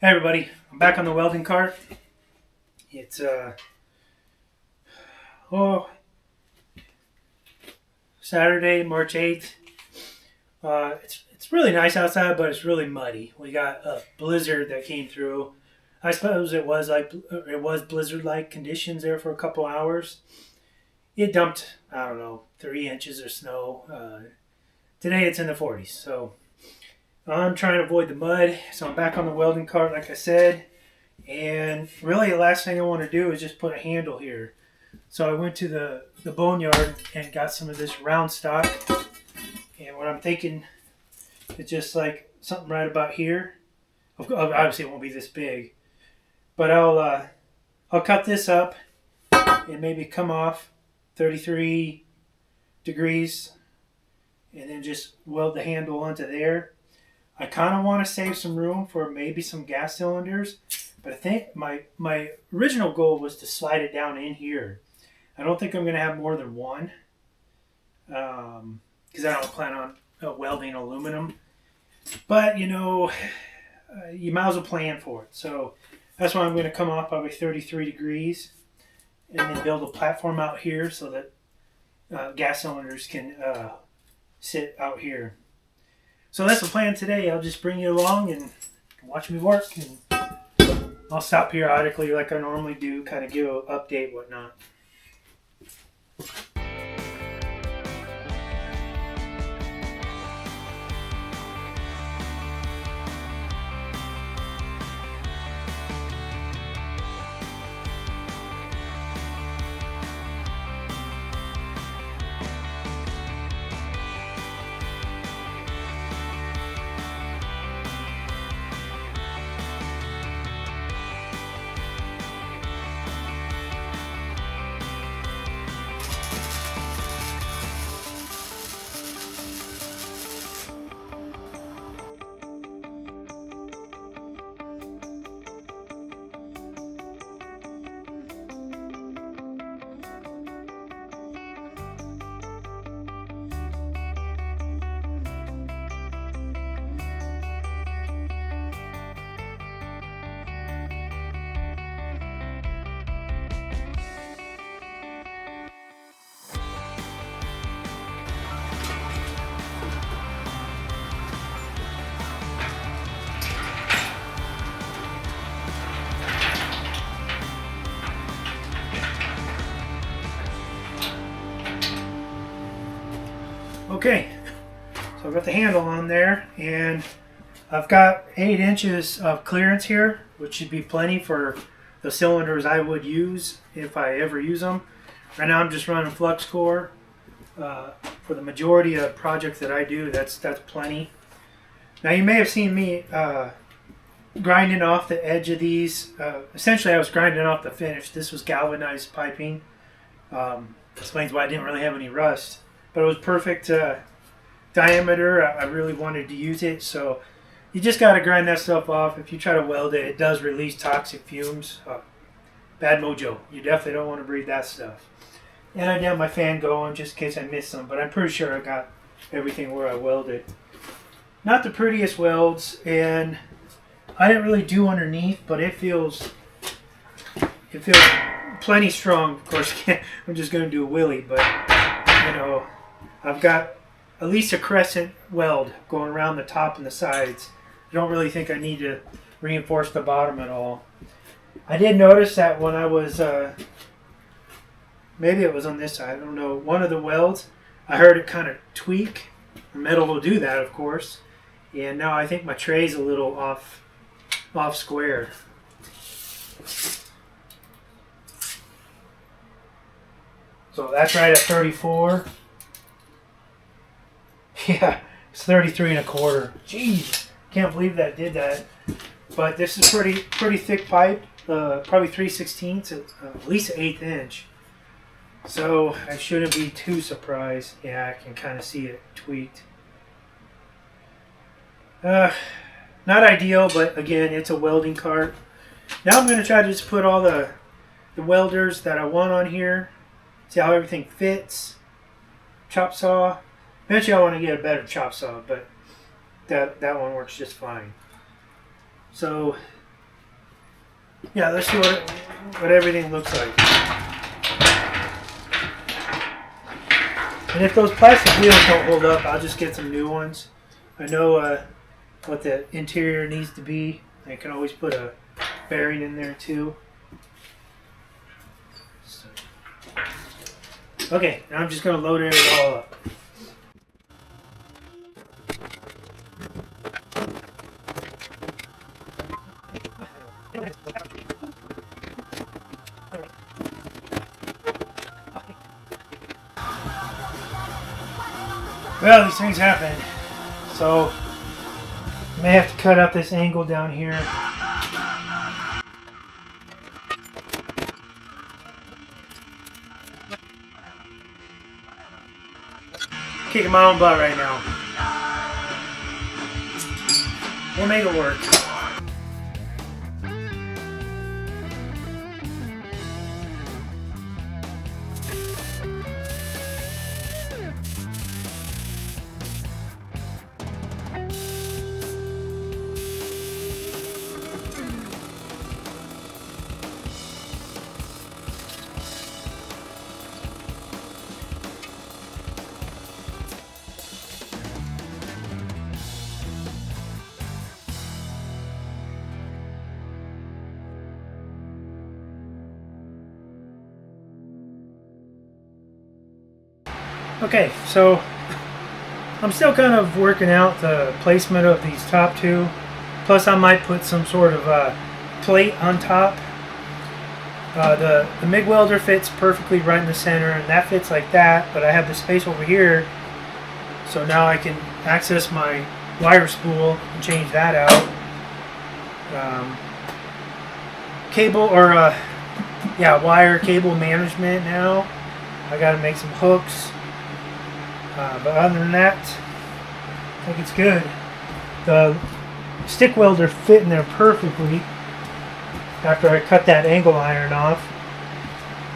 Hey everybody, I'm back on the welding cart. It's oh Saturday, March 8th. It's really nice outside, but it's really muddy. We got a blizzard that came through. I suppose it was blizzard-like conditions there for a couple hours. It dumped, I don't know, 3 inches of snow. Today it's in the 40s, so I'm trying to avoid the mud. So I'm back on the welding cart, like I said. And really, the last thing I want to do is just put a handle here. So I went to the boneyard and got some of this round stock. And what I'm thinking is just like something right about here. Obviously, it won't be this big, but I'll cut this up and maybe come off 33 degrees, and then just weld the handle onto there. I kind of want to save some room for maybe some gas cylinders, but I think my original goal was to slide it down in here. I don't think I'm going to have more than one because I don't plan on welding aluminum. But, you might as well plan for it. So that's why I'm going to come off probably 33 degrees and then build a platform out here so that gas cylinders can sit out here. So that's the plan today. I'll just bring you along and watch me work. And I'll stop periodically like I normally do, kind of give an update, whatnot. Okay, so I've got the handle on there, and I've got 8 inches of clearance here, which should be plenty for the cylinders I would use if I ever use them. Right now I'm just running flux core. For the majority of projects that I do, that's plenty. Now you may have seen me grinding off the edge of these. Essentially I was grinding off the finish. This was galvanized piping. Explains why I didn't really have any rust. But it was perfect diameter. I really wanted to use it, so you just got to grind that stuff off. If you try to weld it, it does release toxic fumes. Bad mojo. You definitely don't want to breathe that stuff. And I did have my fan going just in case I missed some, but I'm pretty sure I got everything where I welded. Not the prettiest welds, and I didn't really do underneath, but it feels plenty strong. Of course, I'm just going to do a wheelie, but I've got at least a crescent weld going around the top and the sides. I don't really think I need to reinforce the bottom at all. I did notice that when I was, maybe it was on this side, I don't know, one of the welds, I heard it kind of tweak. The metal will do that, of course. And now I think my tray's a little off square. So that's right at 34. Yeah, it's 33 1/4. Jeez, can't believe that did that. But this is pretty thick pipe, probably 3/16, at least 1/8 inch. So I shouldn't be too surprised. Yeah, I can kind of see it tweaked. Not ideal, but again, it's a welding cart. Now I'm going to try to just put all the welders that I want on here. See how everything fits. Chop saw. Eventually I want to get a better chop saw, but that one works just fine. So Yeah, let's see what everything looks like. And if those plastic wheels don't hold up, I'll just get some new ones. I know what the interior needs to be. I can always put a bearing in there too. So. Okay, now I'm just going to load it all up. Well, these things happen. So, I may have to cut out this angle down here. Kicking my own butt right now. We'll make it work. Okay, so I'm still kind of working out the placement of these top two. Plus I might put some sort of plate on top. The MIG welder fits perfectly right in the center, and that fits like that, but I have the space over here, so now I can access my wire spool and change that out. Wire cable management now. I got to make some hooks. But other than that, I think it's good. The stick welder fit in there perfectly after I cut that angle iron off.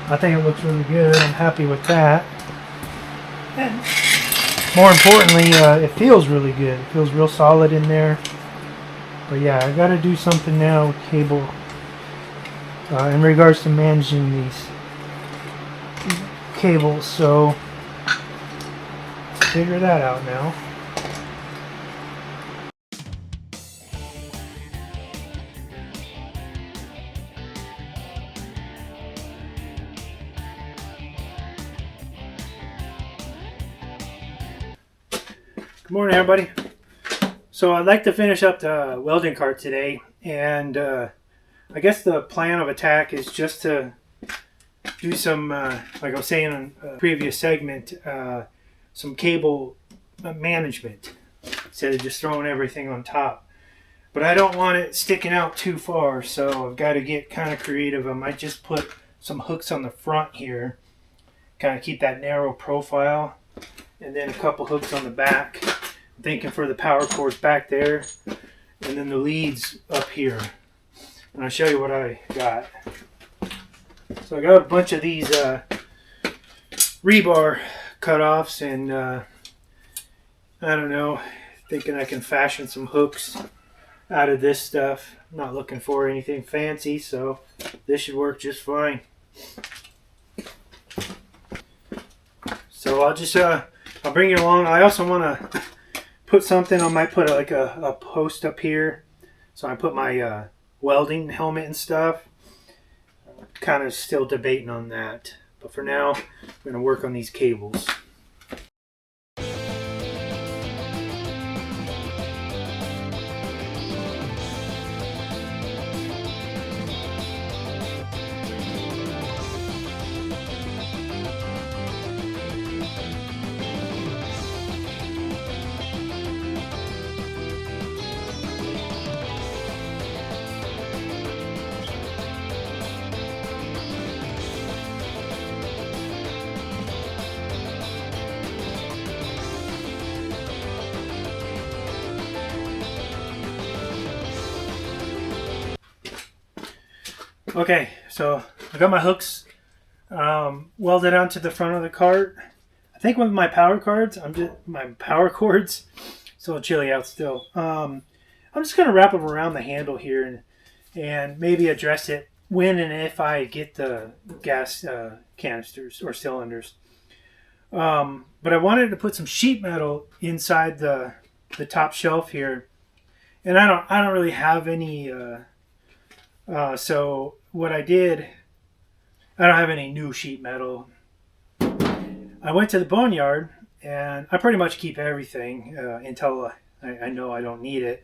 I think it looks really good. I'm happy with that. And more importantly, it feels really good. It feels real solid in there. But yeah, I got to do something now with cable in regards to managing these cables. So figure that out now. Good morning, everybody. So I'd like to finish up the welding cart today, and I guess the plan of attack is just to do some, like I was saying in a previous segment, some cable management instead of just throwing everything on top. But I don't want it sticking out too far, so I've got to get kind of creative. I might just put some hooks on the front here, kind of keep that narrow profile, and then a couple hooks on the back. I'm thinking for the power cords back there, and then the leads up here. And I'll show you what I got. So I got a bunch of these rebar cutoffs, and I don't know, thinking I can fashion some hooks out of this stuff. I'm not looking for anything fancy, so this should work just fine. So I'll just I'll bring you along. I also want to put something. I might put a post up here, so I put my welding helmet and stuff. Kind of still debating on that, but for now I'm going to work on these cables. Okay, so I got my hooks welded onto the front of the cart. I think with my power cords, it's a little chilly out still. I'm just gonna wrap them around the handle here and maybe address it when and if I get the gas canisters or cylinders. But I wanted to put some sheet metal inside the top shelf here, and I don't really have any. So what I did, I don't have any new sheet metal. I went to the boneyard, and I pretty much keep everything until I know I don't need it.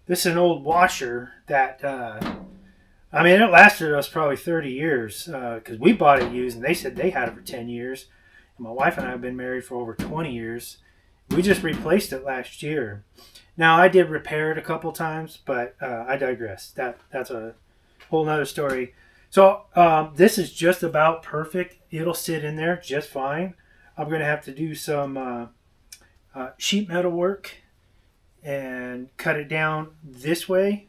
This is an old washer that, I mean, it lasted us probably 30 years because we bought it used, and they said they had it for 10 years. And my wife and I have been married for over 20 years. We just replaced it last year. Now, I did repair it a couple times, but I digress. That's a whole nother story. So this is just about perfect. It'll sit in there just fine. I'm going to have to do some sheet metal work and cut it down this way,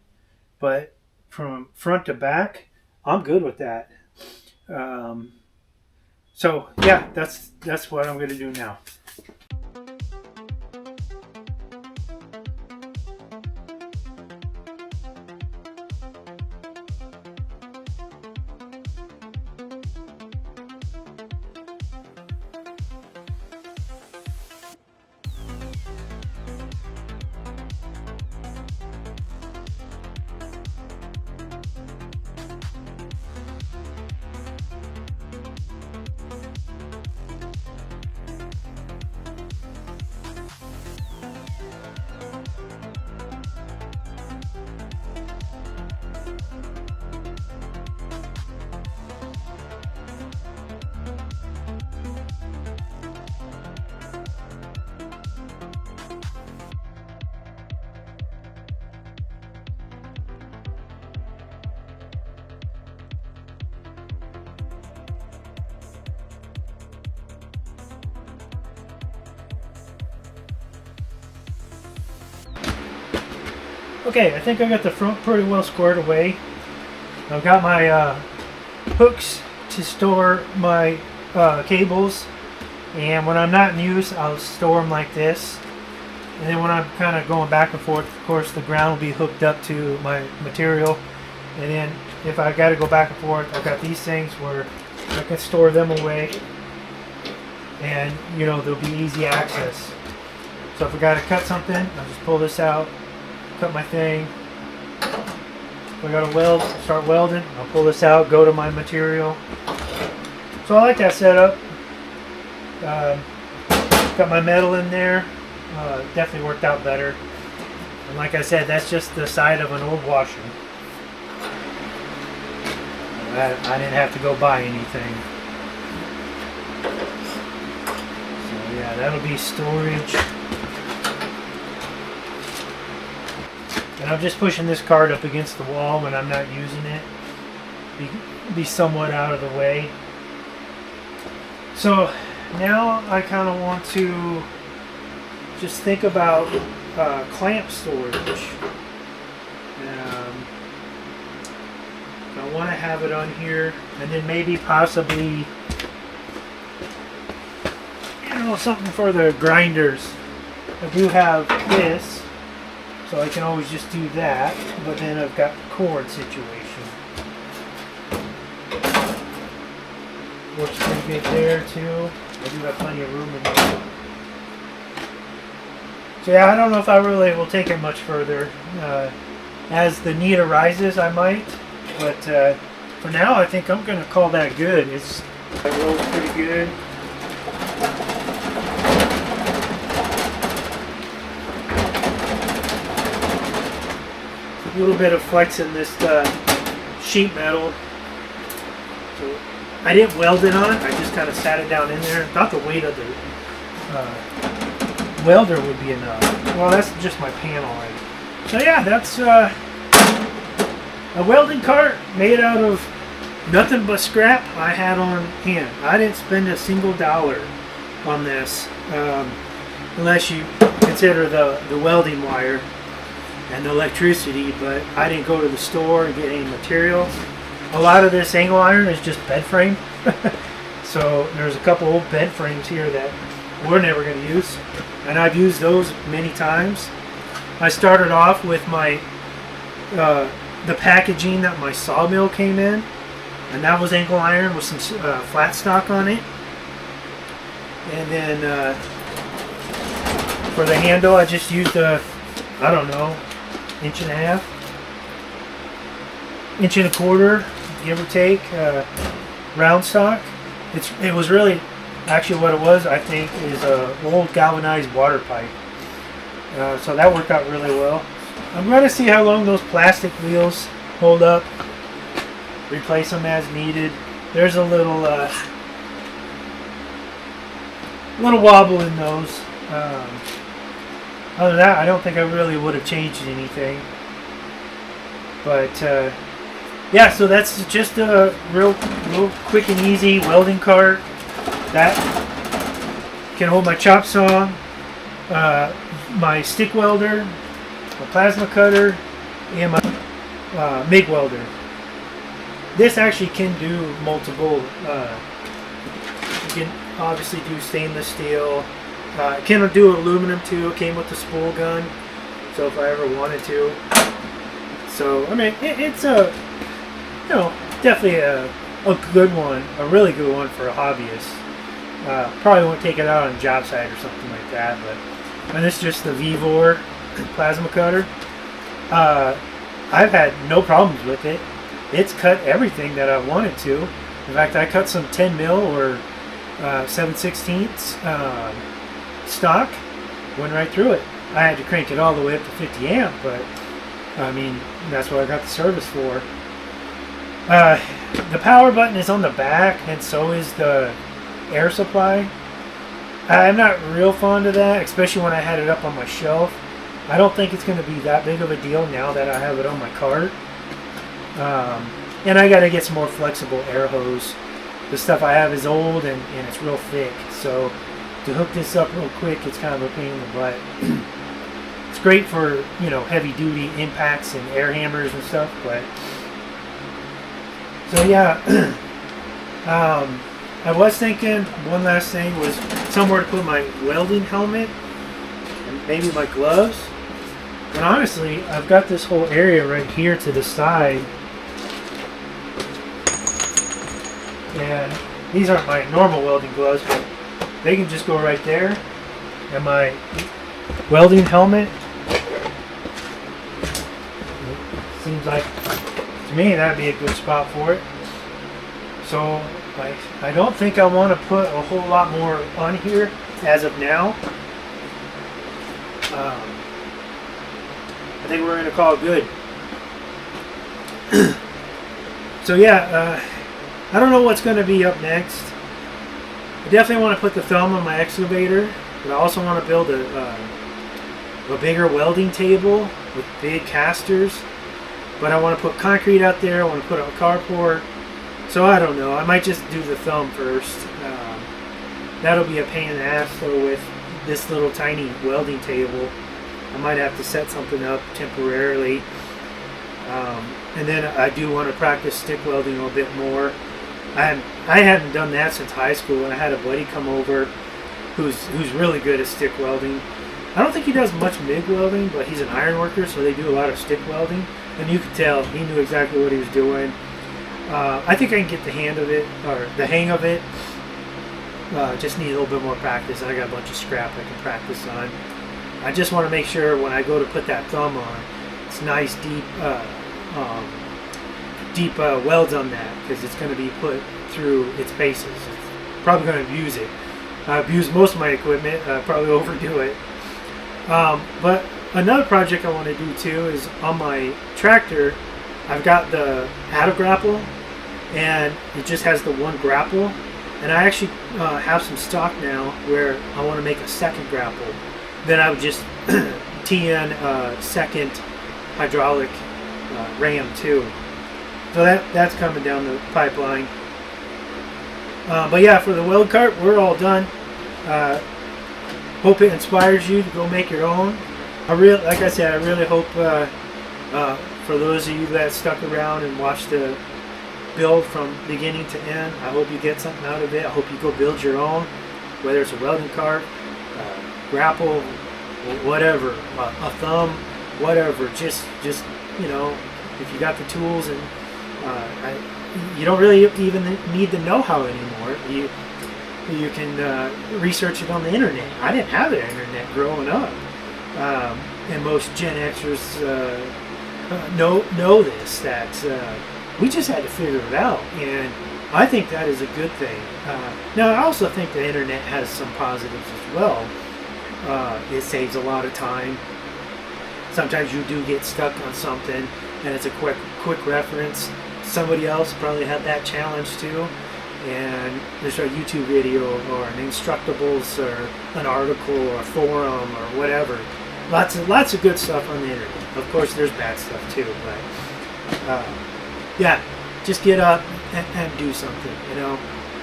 but from front to back, I'm good with that. So yeah, that's what I'm going to do now. Okay, I think I got the front pretty well squared away. I've got my hooks to store my cables, and when I'm not in use, I'll store them like this. And then when I'm kind of going back and forth, of course, the ground will be hooked up to my material. And then if I got to go back and forth, I've got these things where I can store them away, and you know, there'll be easy access. So if I got to cut something, I'll just pull this out, cut my thing. If I got to weld, start welding, I'll pull this out, go to my material. So I like that setup. Got my metal in there. Definitely worked out better. And like I said, that's just the side of an old washer. I didn't have to go buy anything. So yeah, that'll be storage. And I'm just pushing this cart up against the wall when I'm not using it. Be somewhat out of the way. So now I kind of want to just think about clamp storage. I want to have it on here, and then maybe possibly, you know, something for the grinders. I do have this, so I can always just do that, but then I've got the cord situation. Works pretty good there too. I do have plenty of room in there. So yeah, I don't know if I really will take it much further. As the need arises, I might. But for now, I think I'm going to call that good. It rolls pretty good. A little bit of flex in this sheet metal. So I didn't weld it on. I just kind of sat it down in there. Thought the weight of the welder would be enough. Well, that's just my panel. So yeah, that's a welding cart made out of nothing but scrap I had on hand. I didn't spend a single dollar on this, unless you consider the welding wire and the electricity, but I didn't go to the store and get any material. A lot of this angle iron is just bed frame. So there's a couple old bed frames here that we're never going to use, and I've used those many times. I started off with my the packaging that my sawmill came in, and that was angle iron with some flat stock on it. And then for the handle, I just used a, I don't know, inch and a half, inch and a quarter, give or take, round stock. It was really, actually what it was, I think, is a old galvanized water pipe. So that worked out really well. I'm going to see how long those plastic wheels hold up. Replace them as needed. There's a little wobble in those. Other than that, I don't think I really would have changed anything. But yeah, so that's just a real quick and easy welding cart that can hold my chop saw, my stick welder, my plasma cutter, and my MIG welder. This actually can do multiple. You can obviously do stainless steel. It can do aluminum too. It came with the spool gun, so if I ever wanted to. So I mean, it's a, you know, definitely a good one, a really good one for a hobbyist. Probably won't take it out on a job site or something like that, but. And this is just the Vevor plasma cutter. I've had no problems with it. It's cut everything that I wanted to. In fact, I cut some 10 mil or 7/16 stock. Went right through it. I had to crank it all the way up to 50 amp, but I mean, that's what I got the service for. The power button is on the back, and so is the air supply. I'm not real fond of that, especially when I had it up on my shelf. I don't think it's going to be that big of a deal now that I have it on my cart. And I got to get some more flexible air hose. The stuff I have is old and it's real thick. So to hook this up real quick, it's kind of a pain in the butt. It's great for, you know, heavy duty impacts and air hammers and stuff. But so yeah, I was thinking one last thing was somewhere to put my welding helmet and maybe my gloves. But honestly, I've got this whole area right here to the side. And these aren't my normal welding gloves, but they can just go right there. And my welding helmet, seems like, to me, that'd be a good spot for it. So I don't think I want to put a whole lot more on here as of now. I think we're going to call it good. So yeah, I don't know what's going to be up next. I definitely want to put the thumb on my excavator, but I also want to build a bigger welding table with big casters. But I want to put concrete out there. I want to put a carport. So I don't know. I might just do the thumb first. That'll be a pain in the ass though with this little tiny welding table. I might have to set something up temporarily. And then I do want to practice stick welding a little bit more. I hadn't done that since high school, and I had a buddy come over who's really good at stick welding. I don't think he does much MIG welding, but he's an iron worker, so they do a lot of stick welding. And you could tell he knew exactly what he was doing. I think I can get the hang of it. Just need a little bit more practice. I got a bunch of scrap I can practice on. I just want to make sure when I go to put that thumb on, it's nice deep welds on that, because it's going to be put through its bases. It's probably going to abuse it. I abuse most of my equipment. Probably overdo it. But another project I want to do too is on my tractor. I've got the Add grapple, and it just has the one grapple. And I actually have some stock now where I want to make a second grapple. Then I would just tee in a second hydraulic ram too. So that's coming down the pipeline. But yeah, for the weld cart, we're all done. Hope it inspires you to go make your own. Like I said, I really hope for those of you that stuck around and watched the build from beginning to end, I hope you get something out of it. I hope you go build your own, whether it's a welding cart, grapple, whatever, a thumb, whatever. Just you know, if you got the tools, and you don't really even need the know-how anymore. You can research it on the internet. I didn't have the internet growing up, and most Gen Xers know this, that we just had to figure it out, and I think that is a good thing. Now, I also think the internet has some positives as well. It saves a lot of time. Sometimes you do get stuck on something, and it's a quick reference. Somebody else probably had that challenge too, and there's a YouTube video or an Instructables or an article or a forum or whatever. Lots of good stuff on the internet. Of course, there's bad stuff too, but yeah, just get up and do something.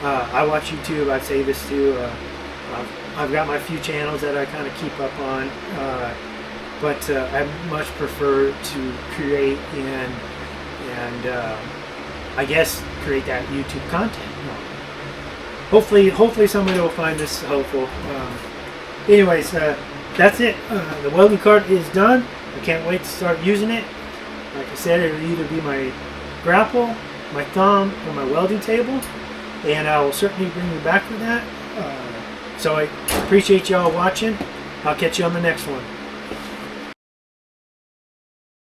I watch YouTube. I'd say this too. I've got my few channels that I kind of keep up on, but I much prefer to create and I guess create that YouTube content. Hopefully somebody will find this helpful. Anyways, that's it. The welding cart is done. I can't wait to start using it. Like I said, it'll either be my grapple, my thumb, or my welding table, and I will certainly bring you back for that. So I appreciate y'all watching. I'll catch you on the next one.